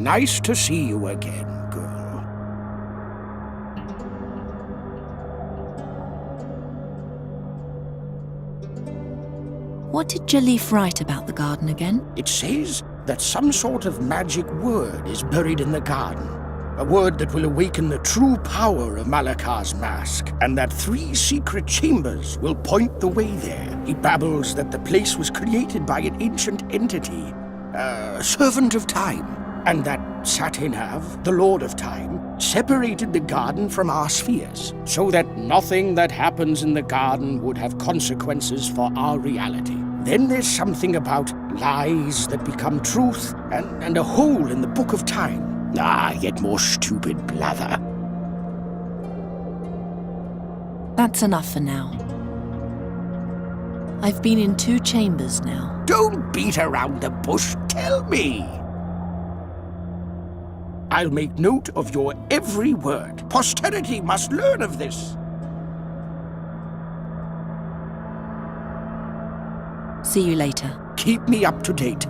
Nice to see you again, girl. What did Jalif write about the garden again? It says that some sort of magic word is buried in the garden. A word that will awaken the true power of Malakar's mask, and that 3 secret chambers will point the way there. He babbles that the place was created by an ancient entity, a servant of time, and that Satinav, the Lord of Time, separated the garden from our spheres, so that nothing that happens in the garden would have consequences for our reality. Then there's something about lies that become truth, and a hole in the Book of Time. Yet more stupid blather. That's enough for now. I've been in 2 chambers now. Don't beat around the bush, tell me! I'll make note of your every word. Posterity must learn of this. See you later. Keep me up to date.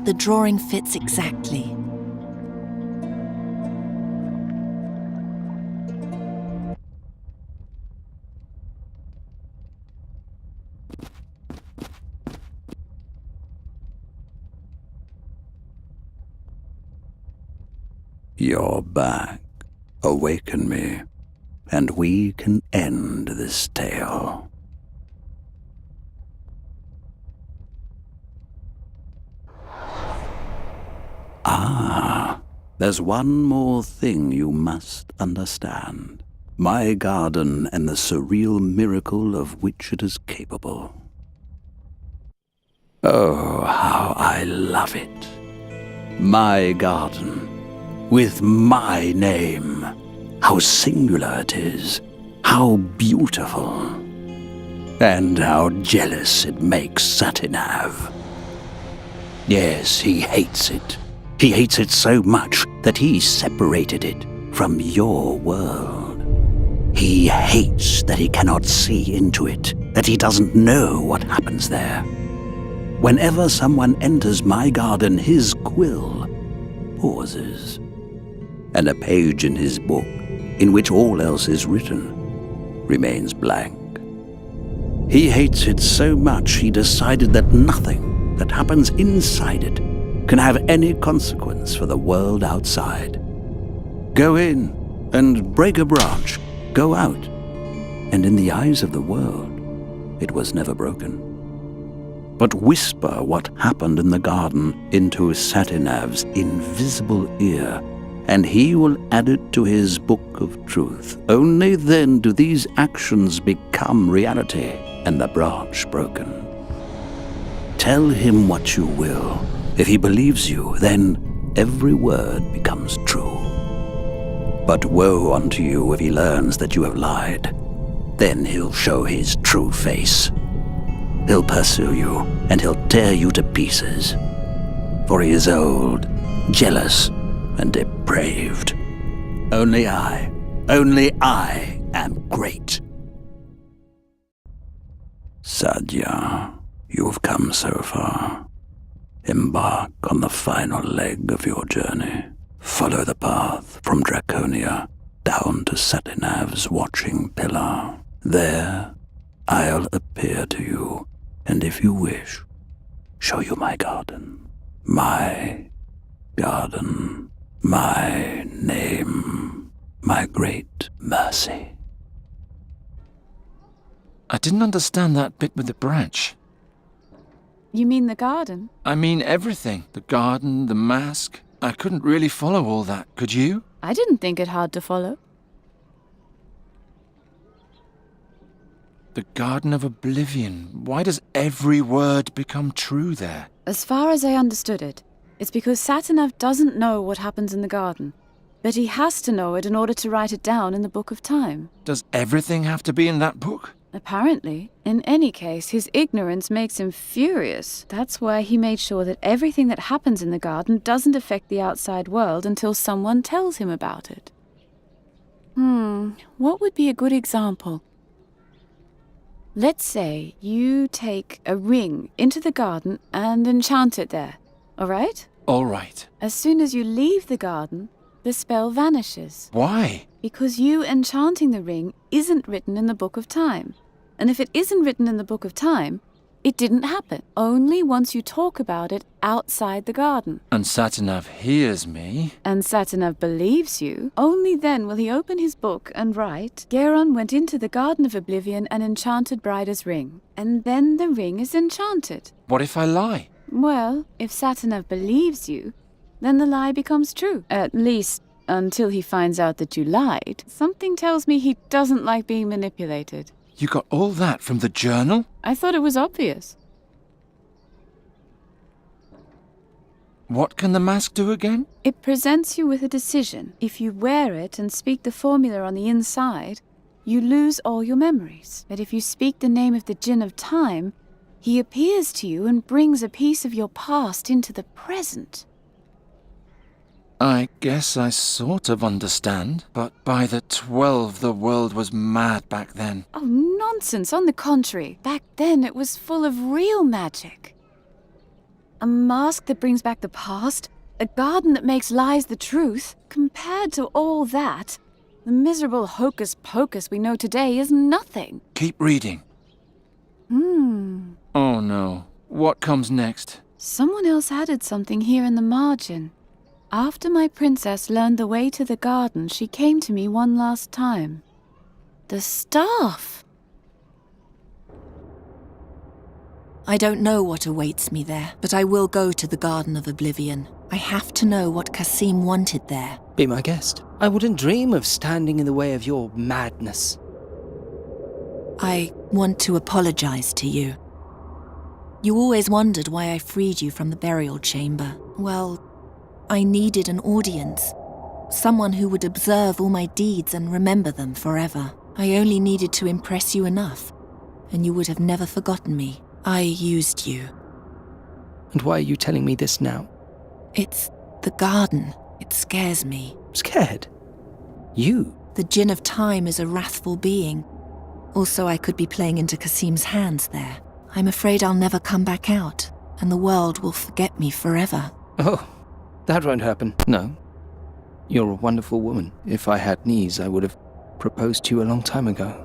The drawing fits exactly. You're back. Awaken me, and we can end this tale. There's one more thing you must understand. My garden and the surreal miracle of which it is capable. Oh, how I love it. My garden, with my name. How singular it is. How beautiful. And how jealous it makes Satinav. Yes, he hates it. He hates it so much that he separated it from your world. He hates that he cannot see into it, that he doesn't know what happens there. Whenever someone enters my garden, his quill pauses, and a page in his book, in which all else is written, remains blank. He hates it so much he decided that nothing that happens inside it can have any consequence for the world outside. Go in and break a branch, go out, and in the eyes of the world, it was never broken. But whisper what happened in the garden into Satinav's invisible ear, and he will add it to his book of truth. Only then do these actions become reality and the branch broken. Tell him what you will. If he believes you, then every word becomes true. But woe unto you if he learns that you have lied. Then he'll show his true face. He'll pursue you, and he'll tear you to pieces. For he is old, jealous, and depraved. Only I am great. Sadhya, you have come so far. Embark on the final leg of your journey. Follow the path from Draconia down to Satinav's watching pillar. There, I'll appear to you, and if you wish, show you my garden. My garden. My name. My great mercy. I didn't understand that bit with the branch. You mean the garden? I mean everything. The garden, the mask. I couldn't really follow all that, could you? I didn't think it hard to follow. The Garden of Oblivion. Why does every word become true there? As far as I understood it, it's because Satanav doesn't know what happens in the garden, but he has to know it in order to write it down in the Book of Time. Does everything have to be in that book? Apparently. In any case, his ignorance makes him furious. That's why he made sure that everything that happens in the garden doesn't affect the outside world until someone tells him about it. What would be a good example? Let's say you take a ring into the garden and enchant it there, all right? All right. As soon as you leave the garden, the spell vanishes. Why? Because you enchanting the ring isn't written in the Book of Time. And if it isn't written in the Book of Time, it didn't happen. Only once you talk about it outside the garden. And Satanav hears me. And Satanav believes you, only then will he open his book and write, Geron went into the Garden of Oblivion and enchanted Brida's ring. And then the ring is enchanted. What if I lie? Well, if Satanav believes you, then the lie becomes true. At least, until he finds out that you lied. Something tells me he doesn't like being manipulated. You got all that from the journal? I thought it was obvious. What can the mask do again? It presents you with a decision. If you wear it and speak the formula on the inside, you lose all your memories. But if you speak the name of the Djinn of Time, he appears to you and brings a piece of your past into the present. I guess I sort of understand, but by the 12 the world was mad back then. Oh, nonsense. On the contrary, back then it was full of real magic. A mask that brings back the past, a garden that makes lies the truth. Compared to all that, the miserable hocus-pocus we know today is nothing. Keep reading. Oh no. What comes next? Someone else added something here in the margin. After my princess learned the way to the garden, she came to me one last time. The staff! I don't know what awaits me there, but I will go to the Garden of Oblivion. I have to know what Kasim wanted there. Be my guest. I wouldn't dream of standing in the way of your madness. I want to apologize to you. You always wondered why I freed you from the burial chamber. Well, I needed an audience. Someone who would observe all my deeds and remember them forever. I only needed to impress you enough, and you would have never forgotten me. I used you. And why are you telling me this now? It's the garden. It scares me. Scared? You? The Djinn of Time is a wrathful being. Also, I could be playing into Kasim's hands there. I'm afraid I'll never come back out, and the world will forget me forever. Oh, that won't happen. No. You're a wonderful woman. If I had knees, I would have proposed to you a long time ago.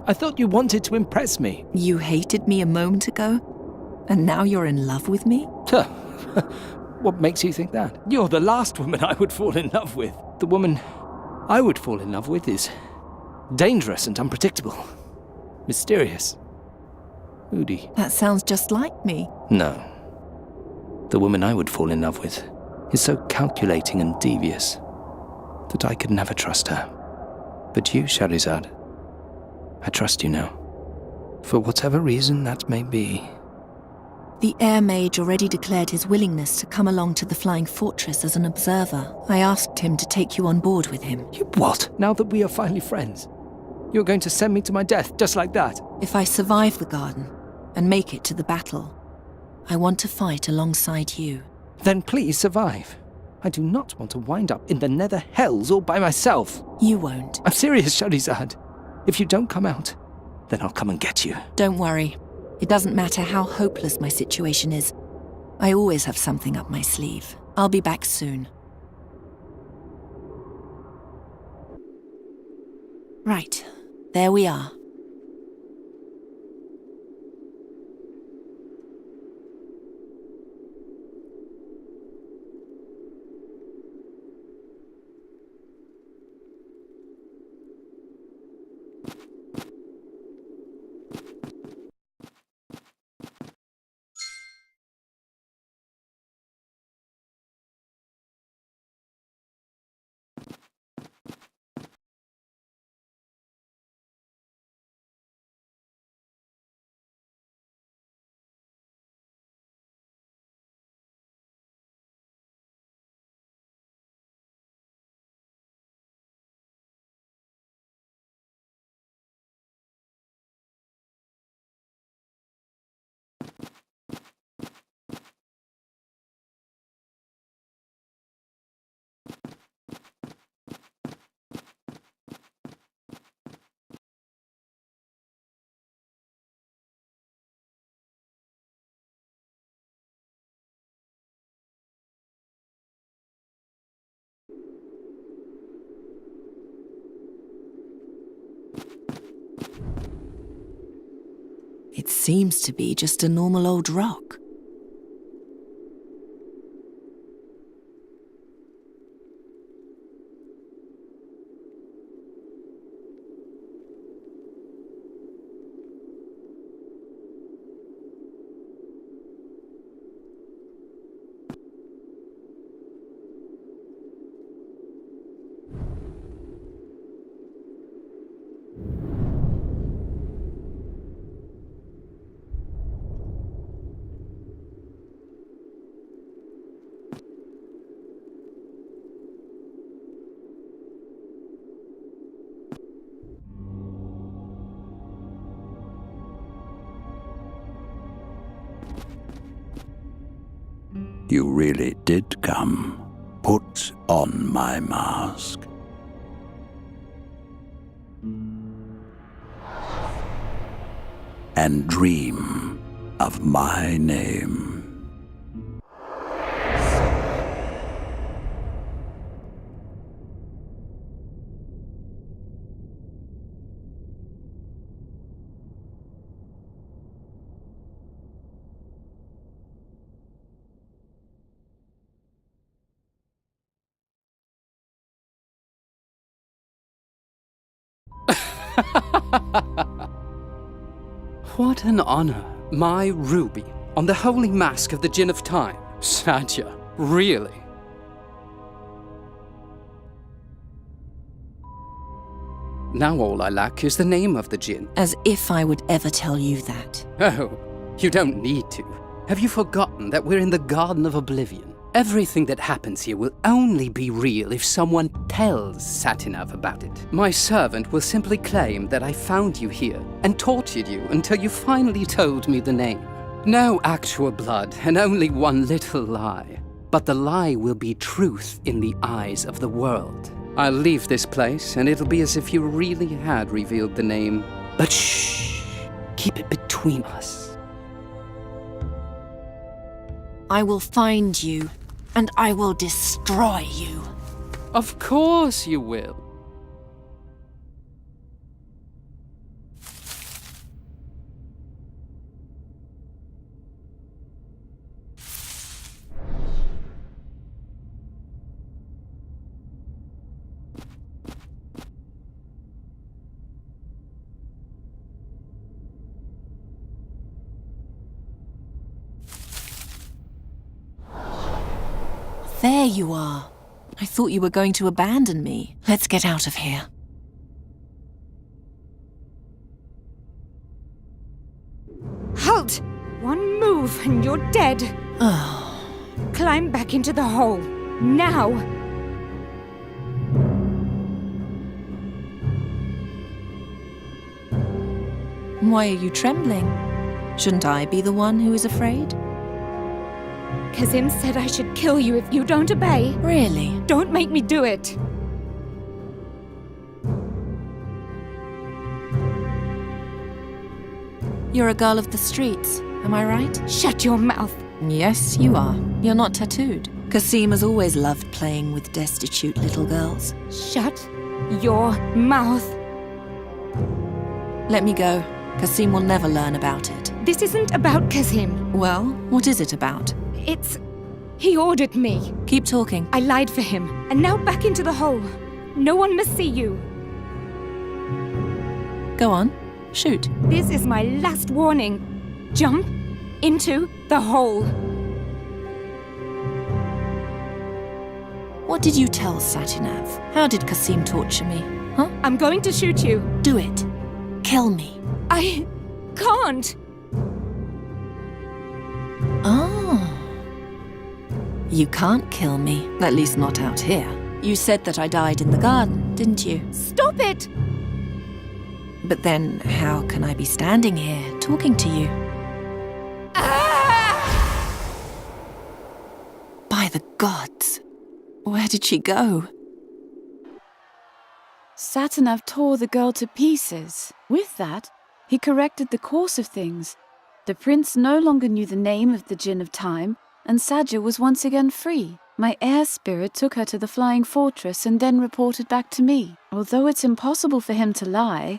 I thought you wanted to impress me. You hated me a moment ago, and now you're in love with me? What makes you think that? You're the last woman I would fall in love with. The woman I would fall in love with is dangerous and unpredictable. Mysterious. Moody. That sounds just like me. No. The woman I would fall in love with is so calculating and devious that I could never trust her. But you, Shahrazad, I trust you now. For whatever reason that may be. The Air Mage already declared his willingness to come along to the Flying Fortress as an observer. I asked him to take you on board with him. You what? Now that we are finally friends, you're going to send me to my death just like that? If I survive the garden and make it to the battle, I want to fight alongside you. Then please survive. I do not want to wind up in the nether hells all by myself. You won't. I'm serious, Shahrazad. If you don't come out, then I'll come and get you. Don't worry. It doesn't matter how hopeless my situation is. I always have something up my sleeve. I'll be back soon. Right. There we are. It seems to be just a normal old rock. You really did come. Put on my mask. And dream of my name. What an honor. My ruby on the holy mask of the Gin of Time. Satya, really? Now all I lack is the name of the Gin. As if I would ever tell you that. Oh, you don't need to. Have you forgotten that we're in the Garden of Oblivion? Everything that happens here will only be real if someone tells Satinav about it. My servant will simply claim that I found you here and tortured you until you finally told me the name. No actual blood and only one little lie. But the lie will be truth in the eyes of the world. I'll leave this place and it'll be as if you really had revealed the name. But shh! Keep it between us. I will find you, and I will destroy you. Of course you will. There you are. I thought you were going to abandon me. Let's get out of here. Halt! One move and you're dead. Oh. Climb back into the hole. Now! Why are you trembling? Shouldn't I be the one who is afraid? Kazim said I should kill you if you don't obey. Really? Don't make me do it. You're a girl of the streets, am I right? Shut your mouth. Yes, you are. You're not tattooed. Kasim has always loved playing with destitute little girls. Shut your mouth. Let me go. Kasim will never learn about it. This isn't about Kazim. Well, what is it about? He ordered me. Keep talking. I lied for him. And now back into the hole. No one must see you. Go on. Shoot. This is my last warning. Jump into the hole. What did you tell Satinav? How did Kasim torture me? Huh? I'm going to shoot you. Do it. Kill me. I can't. Oh. You can't kill me. At least not out here. You said that I died in the garden, didn't you? Stop it! But then, how can I be standing here, talking to you? Ah! By the gods! Where did she go? Satinav tore the girl to pieces. With that, he corrected the course of things. The prince no longer knew the name of the Gin of Time, and Sadja was once again free. My air spirit took her to the flying fortress and then reported back to me. Although it's impossible for him to lie,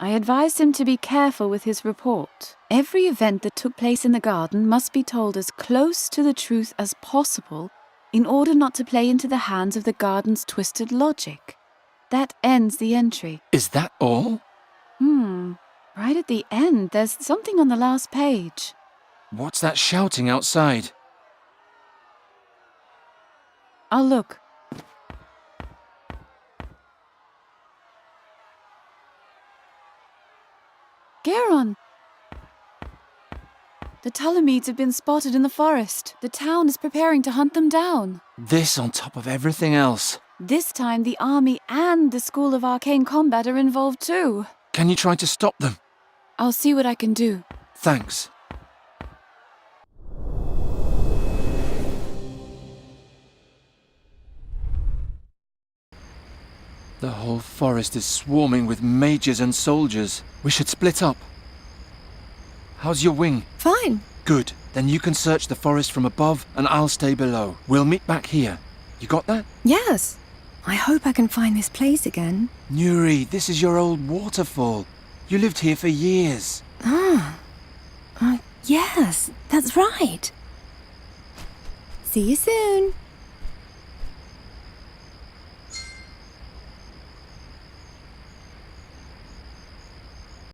I advised him to be careful with his report. Every event that took place in the garden must be told as close to the truth as possible in order not to play into the hands of the garden's twisted logic. That ends the entry. Is that all? Right at the end, there's something on the last page. What's that shouting outside? I'll look. Garon! The Ptolemies have been spotted in the forest. The town is preparing to hunt them down. This on top of everything else. This time, the army and the School of Arcane Combat are involved too. Can you try to stop them? I'll see what I can do. Thanks. The whole forest is swarming with mages and soldiers. We should split up. How's your wing? Fine. Good. Then you can search the forest from above and I'll stay below. We'll meet back here. You got that? Yes. I hope I can find this place again. Nuri, this is your old waterfall. You lived here for years. Yes, that's right. See you soon.